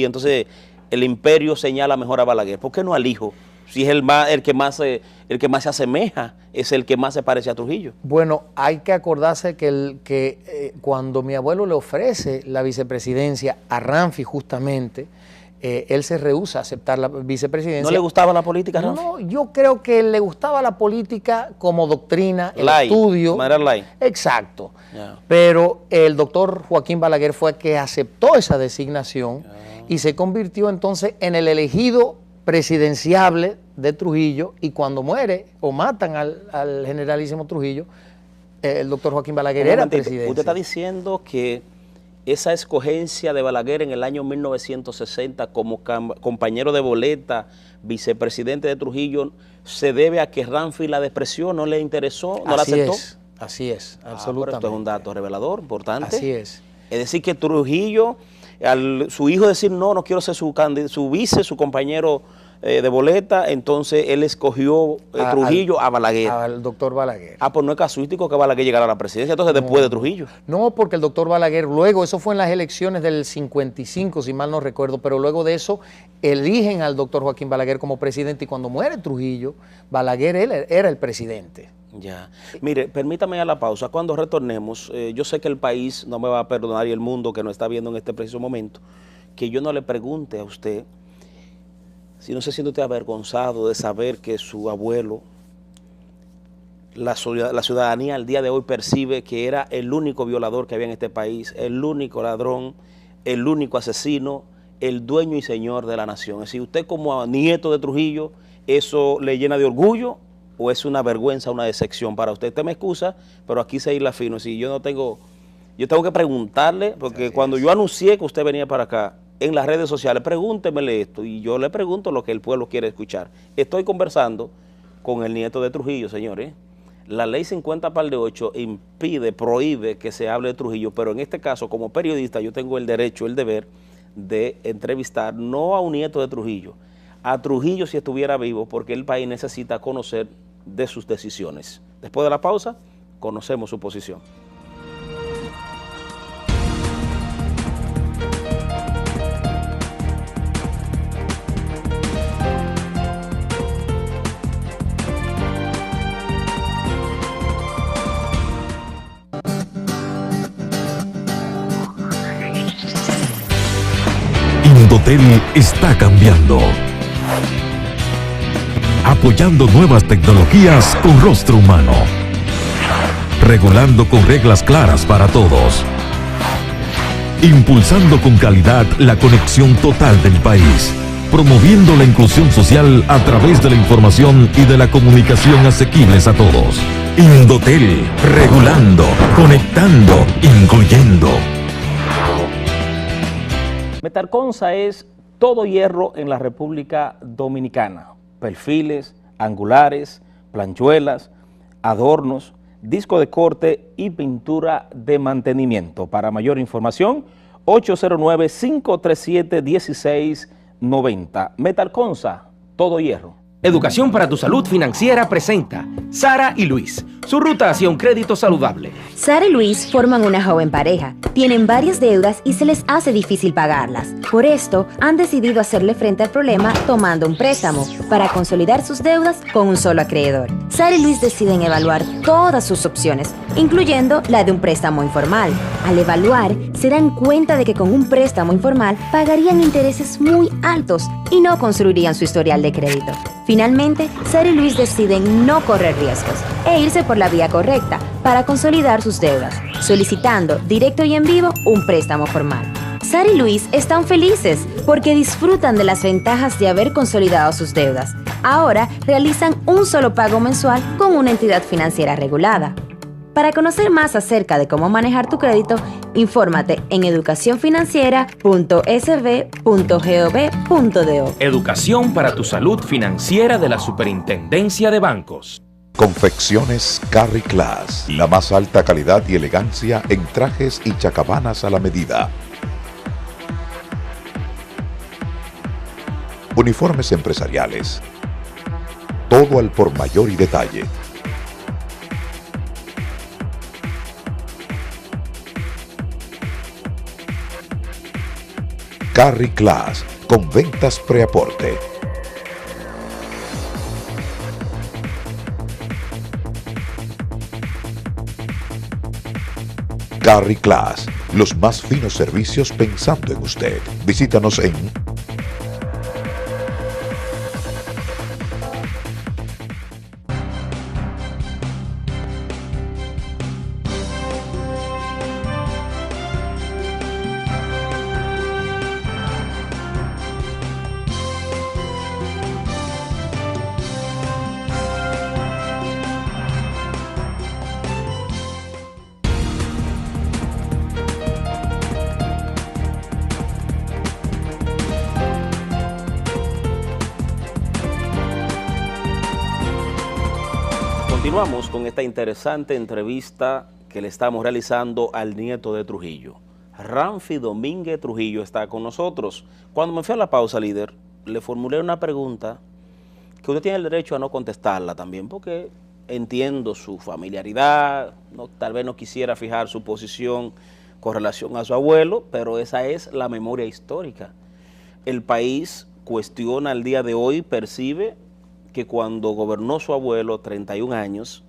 entonces el imperio señala mejor a Balaguer? ¿Por qué no al hijo? Si es el que más se asemeja, es el que más se parece a Trujillo. Bueno, hay que acordarse que cuando mi abuelo le ofrece la vicepresidencia a Ramfis justamente, él se rehúsa a aceptar la vicepresidencia. ¿No le gustaba la política, Ramfis? No, yo creo que le gustaba la política como doctrina, el estudio. Exacto. Yeah. Pero el doctor Joaquín Balaguer fue el que aceptó esa designación y se convirtió entonces en el elegido presidenciable de Trujillo, y cuando muere o matan al generalísimo Trujillo, el doctor Joaquín Balaguer era presidente. Usted está diciendo que esa escogencia de Balaguer en el año 1960 como compañero de boleta, vicepresidente de Trujillo, se debe a que Ramfis la despreció, no le interesó, no la aceptó. Así es, absolutamente. Esto es un dato revelador, importante. Así es. Es decir, que Trujillo, su hijo decir no quiero ser su vice, su compañero de boleta, entonces él escogió Trujillo a Balaguer. Al doctor Balaguer. Pues no es casuístico que Balaguer llegara a la presidencia, entonces después de Trujillo. No, porque el doctor Balaguer luego, eso fue en las elecciones del 55, si mal no recuerdo, pero luego de eso eligen al doctor Joaquín Balaguer como presidente, y cuando muere Trujillo, Balaguer era el presidente. Ya. Mire, permítame a la pausa. Cuando retornemos, yo sé que el país no me va a perdonar, y el mundo que nos está viendo en este preciso momento, que yo no le pregunte a usted si no se siente usted avergonzado de saber que su abuelo, la ciudadanía al día de hoy percibe que era el único violador que había en este país, el único ladrón, el único asesino, el dueño y señor de la nación. Es decir, usted como nieto de Trujillo, ¿eso le llena de orgullo o es una vergüenza, una decepción para usted? Usted me excusa, pero aquí se hila fino. Si yo no tengo Yo tengo que preguntarle, porque cuando yo anuncié que usted venía para acá, en las redes sociales, pregúntemele esto, y yo le pregunto lo que el pueblo quiere escuchar. Estoy conversando con el nieto de Trujillo, señores. La ley 50/8 impide, prohíbe que se hable de Trujillo, pero en este caso, como periodista, yo tengo el derecho, el deber de entrevistar no a un nieto de Trujillo, a Trujillo si estuviera vivo, porque el país necesita conocer de sus decisiones. Después de la pausa, conocemos su posición. Indotel está cambiando, apoyando nuevas tecnologías con rostro humano, regulando con reglas claras para todos, impulsando con calidad la conexión total del país, promoviendo la inclusión social a través de la información y de la comunicación asequibles a todos. Indotel, regulando, conectando, incluyendo. Metalconza es todo hierro en la República Dominicana. Perfiles, angulares, planchuelas, adornos, disco de corte y pintura de mantenimiento. Para mayor información, 809-537-1690. Metalconza, todo hierro. Educación para tu Salud Financiera presenta Sara y Luis, su ruta hacia un crédito saludable. Sara y Luis forman una joven pareja, tienen varias deudas y se les hace difícil pagarlas. Por esto, han decidido hacerle frente al problema tomando un préstamo para consolidar sus deudas con un solo acreedor. Sara y Luis deciden evaluar todas sus opciones, incluyendo la de un préstamo informal. Al evaluar, se dan cuenta de que con un préstamo informal pagarían intereses muy altos y no construirían su historial de crédito. Finalmente, Sara y Luis deciden no correr riesgos e irse por la vía correcta para consolidar sus deudas, solicitando directo y en vivo un préstamo formal. Sara y Luis están felices porque disfrutan de las ventajas de haber consolidado sus deudas. Ahora realizan un solo pago mensual con una entidad financiera regulada. Para conocer más acerca de cómo manejar tu crédito, infórmate en educacionfinanciera.sb.gov.do. Educación para tu Salud Financiera de la Superintendencia de Bancos. Confecciones Carry Class, la más alta calidad y elegancia en trajes y chacabanas a la medida. Uniformes empresariales. Todo al por mayor y detalle. Carry Class, con ventas preaporte. Carry Class, los más finos servicios pensando en usted. Visítanos en Continuamos con esta interesante entrevista que le estamos realizando al nieto de Trujillo. Ramfi Domínguez Trujillo está con nosotros. Cuando me fui a la pausa, líder, le formulé una pregunta que usted tiene el derecho a no contestarla también, porque entiendo su familiaridad, tal vez no quisiera fijar su posición con relación a su abuelo, pero esa es la memoria histórica. El país cuestiona al día de hoy, percibe que cuando gobernó su abuelo 31 años,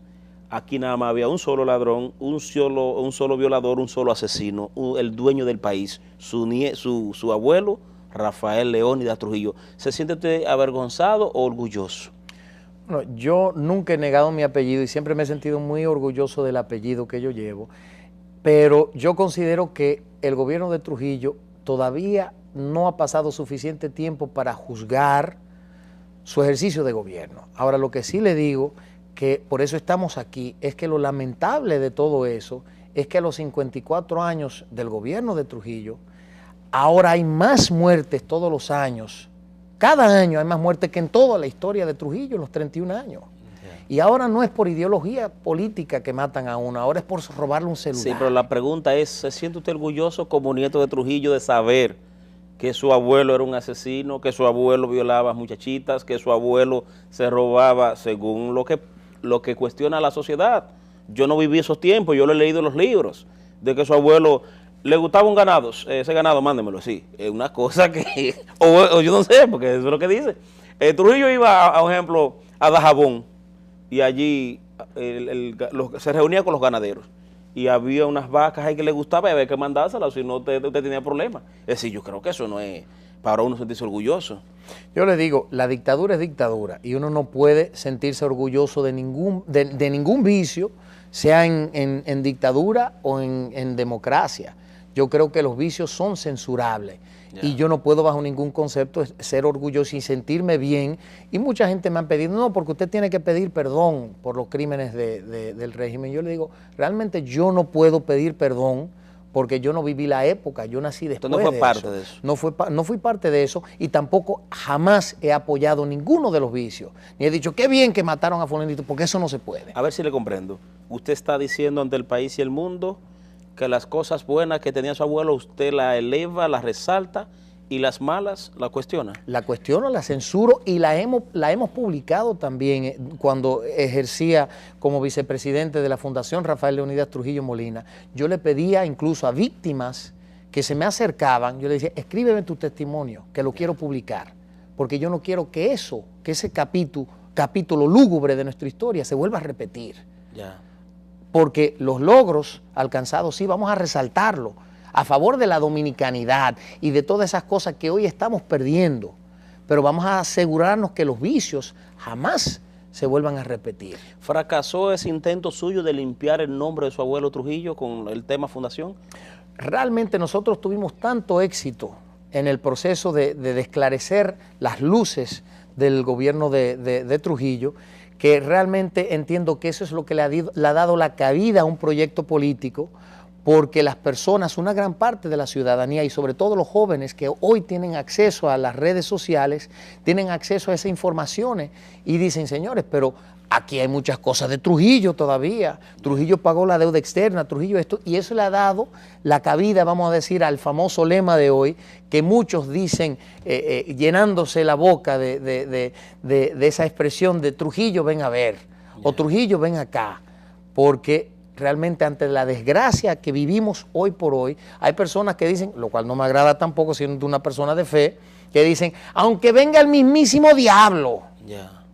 aquí nada más había un solo ladrón, un solo violador, un solo asesino, el dueño del país, su abuelo, Rafael Leónidas Trujillo. ¿Se siente usted avergonzado o orgulloso? Bueno, yo nunca he negado mi apellido y siempre me he sentido muy orgulloso del apellido que yo llevo, pero yo considero que el gobierno de Trujillo todavía no ha pasado suficiente tiempo para juzgar su ejercicio de gobierno. Ahora, lo que sí le digo que por eso estamos aquí, es que lo lamentable de todo eso es que a los 54 años del gobierno de Trujillo, ahora hay más muertes todos los años. Cada año hay más muertes que en toda la historia de Trujillo, en los 31 años. Y ahora no es por ideología política que matan a uno, ahora es por robarle un celular. Sí, pero la pregunta es, ¿se siente usted orgulloso como nieto de Trujillo de saber que su abuelo era un asesino, que su abuelo violaba muchachitas, que su abuelo se robaba según lo que cuestiona la sociedad? Yo no viví esos tiempos, yo lo he leído en los libros, de que su abuelo le gustaba un ganado, ese ganado mándemelo, sí, es una cosa que, o yo no sé, porque eso es lo que dice. Trujillo iba, a un ejemplo, a Dajabón, y allí se reunía con los ganaderos, y había unas vacas ahí que le gustaba y había que mandárselas, si no usted tenía problemas. Es decir, yo creo que eso no es para uno sentirse orgulloso. Yo le digo, la dictadura es dictadura, y uno no puede sentirse orgulloso de ningún vicio, sea en dictadura o en democracia. Yo creo que los vicios son censurables. Y yo no puedo bajo ningún concepto ser orgulloso y sentirme bien. Y mucha gente me ha pedido, no, porque usted tiene que pedir perdón por los crímenes del régimen. Yo le digo, realmente yo no puedo pedir perdón porque yo no viví la época, yo nací después de eso. ¿Usted no fue parte de eso? No fui parte de eso y tampoco jamás he apoyado ninguno de los vicios. Ni he dicho, qué bien que mataron a fulanito, porque eso no se puede. A ver si le comprendo. Usted está diciendo ante el país y el mundo que las cosas buenas que tenía su abuelo usted la eleva, la resalta, y las malas la cuestiona. La cuestiono, la censuro y la hemos publicado también cuando ejercía como vicepresidente de la Fundación Rafael Leonidas Trujillo Molina. Yo le pedía incluso a víctimas que se me acercaban, yo le decía, escríbeme tu testimonio, que lo quiero publicar, porque yo no quiero que ese capítulo lúgubre de nuestra historia se vuelva a repetir. Ya. Porque los logros alcanzados sí vamos a resaltarlo a favor de la dominicanidad y de todas esas cosas que hoy estamos perdiendo, pero vamos a asegurarnos que los vicios jamás se vuelvan a repetir. ¿Fracasó ese intento suyo de limpiar el nombre de su abuelo Trujillo con el tema fundación? Realmente nosotros tuvimos tanto éxito en el proceso de esclarecer las luces del gobierno de Trujillo, que realmente entiendo que eso es lo que le ha dado la cabida a un proyecto político, porque las personas, una gran parte de la ciudadanía y sobre todo los jóvenes que hoy tienen acceso a las redes sociales, tienen acceso a esas informaciones y dicen, señores, pero aquí hay muchas cosas de Trujillo todavía. Trujillo pagó la deuda externa, Trujillo esto, y eso le ha dado la cabida, vamos a decir, al famoso lema de hoy, que muchos dicen, llenándose la boca de esa expresión de Trujillo ven a ver, o Trujillo ven acá, porque realmente ante la desgracia que vivimos hoy por hoy, hay personas que dicen, lo cual no me agrada tampoco siendo una persona de fe, que dicen, aunque venga el mismísimo diablo. Ya.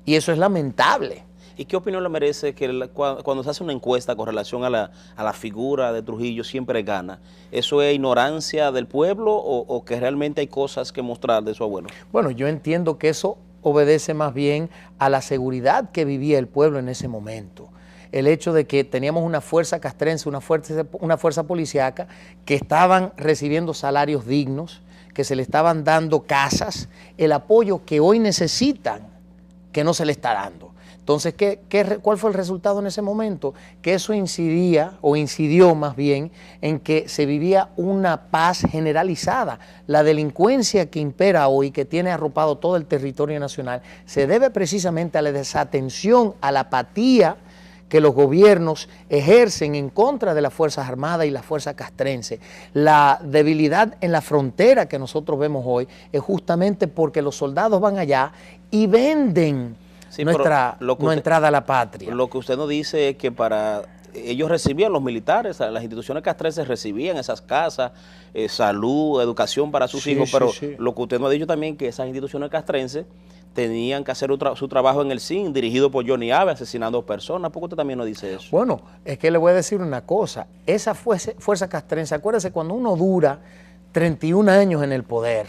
Y eso es lamentable. ¿Y qué opinión le merece que cuando se hace una encuesta con relación a la figura de Trujillo siempre gana? ¿Eso es ignorancia del pueblo o que realmente hay cosas que mostrar de su abuelo? Bueno, yo entiendo que eso obedece más bien a la seguridad que vivía el pueblo en ese momento. El hecho de que teníamos una fuerza castrense, una fuerza policíaca que estaban recibiendo salarios dignos, que se le estaban dando casas, el apoyo que hoy necesitan, que no se le está dando. Entonces, ¿cuál fue el resultado en ese momento? Que eso incidió más bien en que se vivía una paz generalizada. La delincuencia que impera hoy, que tiene arropado todo el territorio nacional, se debe precisamente a la desatención, a la apatía que los gobiernos ejercen en contra de las Fuerzas Armadas y la Fuerza Castrense. La debilidad en la frontera que nosotros vemos hoy es justamente porque los soldados van allá y venden nuestra entrada a la patria. Lo que usted nos dice es que ellos recibían, los militares, las instituciones castrenses recibían esas casas, salud, educación para sus hijos, pero lo que usted nos ha dicho también es que esas instituciones castrenses tenían que hacer su trabajo en el CIN, dirigido por Johnny Abe, asesinando personas. ¿Por qué usted también nos dice eso? Bueno, es que le voy a decir una cosa. Esa fuerza castrense, acuérdese, cuando uno dura 31 años en el poder,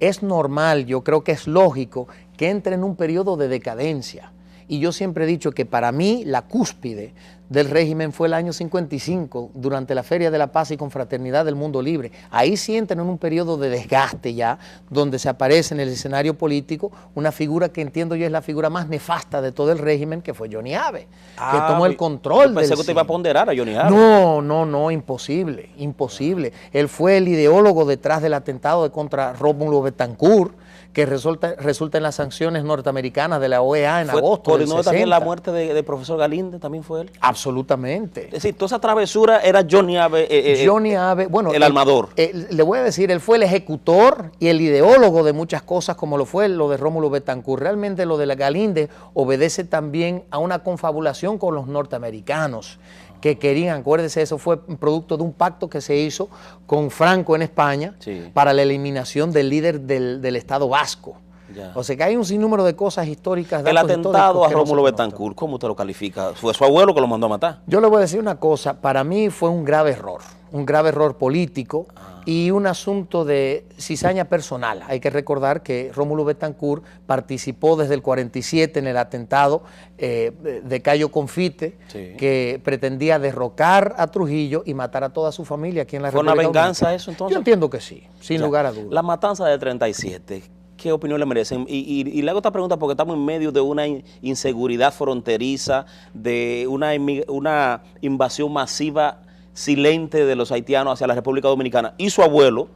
es normal, yo creo que es lógico, que entre en un periodo de decadencia. Y yo siempre he dicho que para mí la cúspide del régimen fue el año 55, durante la Feria de la Paz y Confraternidad del Mundo Libre. Ahí sí entran en un periodo de desgaste ya, donde se aparece en el escenario político una figura que entiendo yo es la figura más nefasta de todo el régimen, que fue Johnny Abe, que tomó el control del Pensé que usted iba a ponderar a Johnny Abe. No, imposible, imposible. Él fue el ideólogo detrás del atentado contra Rómulo Betancourt, que resulta en las sanciones norteamericanas de la OEA en agosto del 60. También la muerte del profesor Galinde, también fue él. Absolutamente. Es decir, toda esa travesura era Johnny Abe. Johnny Abe, bueno, el armador. Le voy a decir, él fue el ejecutor y el ideólogo de muchas cosas, como lo fue lo de Rómulo Betancourt. Realmente lo de la Galinde obedece también a una confabulación con los norteamericanos, que querían, acuérdense, eso fue producto de un pacto que se hizo con Franco en España para la eliminación del líder del Estado vasco. Ya. O sea que hay un sinnúmero de cosas históricas. El atentado a Rómulo Betancourt, ¿cómo usted lo califica? ¿Fue su abuelo que lo mandó a matar? Yo le voy a decir una cosa, para mí fue un grave error político y un asunto de cizaña personal. Hay que recordar que Rómulo Betancourt participó desde el 47 en el atentado de Cayo Confite, que pretendía derrocar a Trujillo y matar a toda su familia aquí en la República Dominicana. ¿Fue una venganza Dominicana. eso entonces? Yo entiendo que sí, sin lugar a dudas. La matanza del 37, ¿qué opinión le merecen? Y le hago esta pregunta porque estamos en medio de una inseguridad fronteriza, de una invasión masiva silente de los haitianos hacia la República Dominicana. Y su abuelo,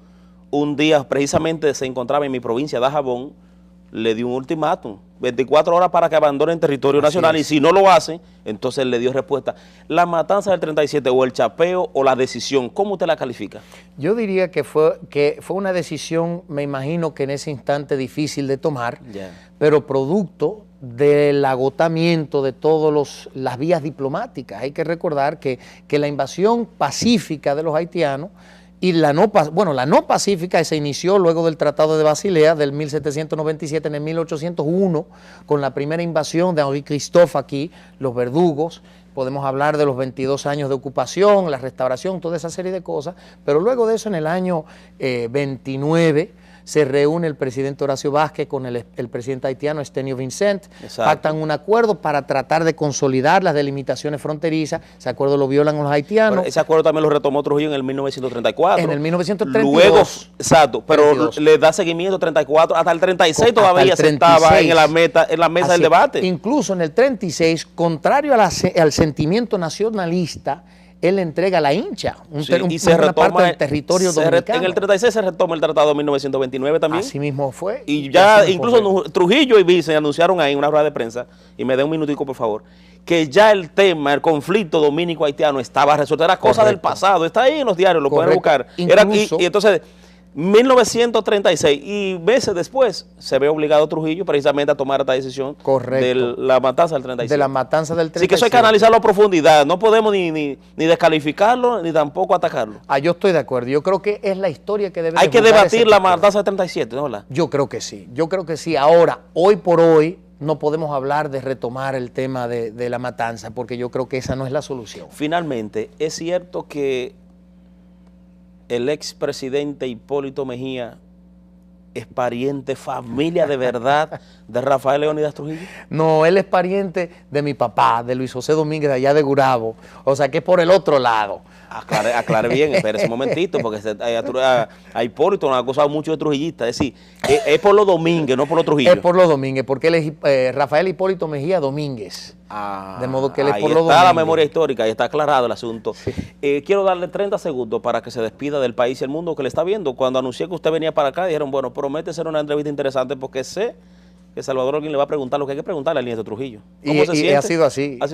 un día precisamente se encontraba en mi provincia, Dajabón, le dio un ultimátum, 24 horas para que abandonen territorio nacional, y si no lo hacen, entonces le dio respuesta. La matanza del 37, o el chapeo, o la decisión, ¿cómo usted la califica? Yo diría que fue una decisión, me imagino que en ese instante difícil de tomar, pero producto del agotamiento de todas las vías diplomáticas. Hay que recordar que la invasión pacífica de los haitianos y la no pacífica se inició luego del Tratado de Basilea del 1797, en el 1801, con la primera invasión de Henri Christophe aquí, los verdugos. Podemos hablar de los 22 años de ocupación, la restauración, toda esa serie de cosas, pero luego de eso, en el año 29, se reúne el presidente Horacio Vázquez con el presidente haitiano Estenio Vincent, pactan un acuerdo para tratar de consolidar las delimitaciones fronterizas. Ese acuerdo lo violan los haitianos. Bueno, ese acuerdo también lo retomó Trujillo en el 1934. En el 1932. Luego, exacto, pero 32. Le da seguimiento 34, hasta el 36 todavía se estaba en la mesa del debate. Incluso en el 36, contrario al sentimiento nacionalista, él entrega la hincha, una parte del territorio dominicano. En el 36 se retoma el tratado de 1929 también. Así mismo fue. Y ya incluso Trujillo y Vice anunciaron ahí en una rueda de prensa, y me dé un minutico por favor, que ya el tema, el conflicto dominico-haitiano estaba resuelto. Era cosa del pasado, está ahí en los diarios, lo pueden buscar. Y entonces, 1936 y meses después se ve obligado Trujillo precisamente a tomar esta decisión de la matanza del 37. De la matanza del 37. Así que eso hay que analizarlo a profundidad, no podemos ni descalificarlo ni tampoco atacarlo. Yo estoy de acuerdo, yo creo que es la historia que debe Hay que debatir la matanza del 37, ¿no? Yo creo que sí, Ahora, hoy por hoy, no podemos hablar de retomar el tema de la matanza, porque yo creo que esa no es la solución. Finalmente, es cierto que el expresidente Hipólito Mejía es pariente, familia de verdad de Rafael Leónidas Trujillo. No, él es pariente de mi papá, de Luis José Domínguez, de allá de Gurabo. O sea, que es por el otro lado. Aclare bien, espérese un momentito, porque a Hipólito nos ha acusado mucho de trujillista. Es decir, es por los Domínguez, no por los Trujillo. Es por los Domínguez, porque él es Rafael Hipólito Mejía Domínguez. De modo que él es por los Domínguez. Ahí está la memoria histórica, ahí está aclarado el asunto. Sí. Quiero darle 30 segundos para que se despida del país y el mundo que le está viendo. Cuando anuncié que usted venía para acá, dijeron, bueno, promete ser una entrevista interesante, porque sé que Salvador alguien le va a preguntar lo que hay que preguntarle al nieto Trujillo. ¿Cómo se siente? Ha sido así. Ha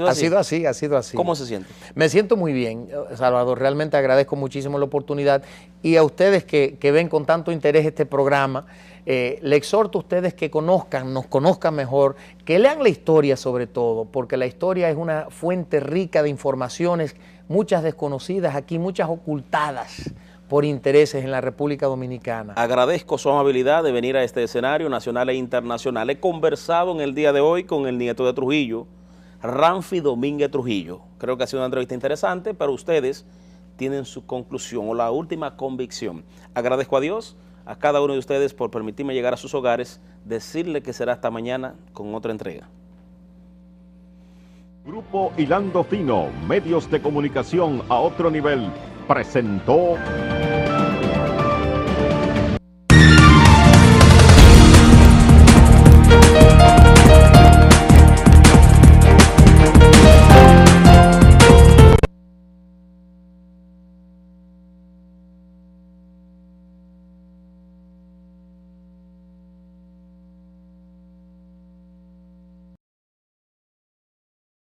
sido así. ¿Cómo se siente? Me siento muy bien, Salvador. Realmente agradezco muchísimo la oportunidad. Y a ustedes que ven con tanto interés este programa, le exhorto a ustedes que nos conozcan mejor, que lean la historia sobre todo, porque la historia es una fuente rica de informaciones, muchas desconocidas aquí, muchas ocultadas por intereses en la República Dominicana. Agradezco su amabilidad de venir a este escenario nacional e internacional. He conversado en el día de hoy con el nieto de Trujillo, Ramfi Domínguez Trujillo. Creo que ha sido una entrevista interesante, pero ustedes tienen su conclusión o la última convicción. Agradezco a Dios, a cada uno de ustedes por permitirme llegar a sus hogares, decirle que será hasta mañana con otra entrega. Grupo Hilando Fino, medios de comunicación a otro nivel, presentó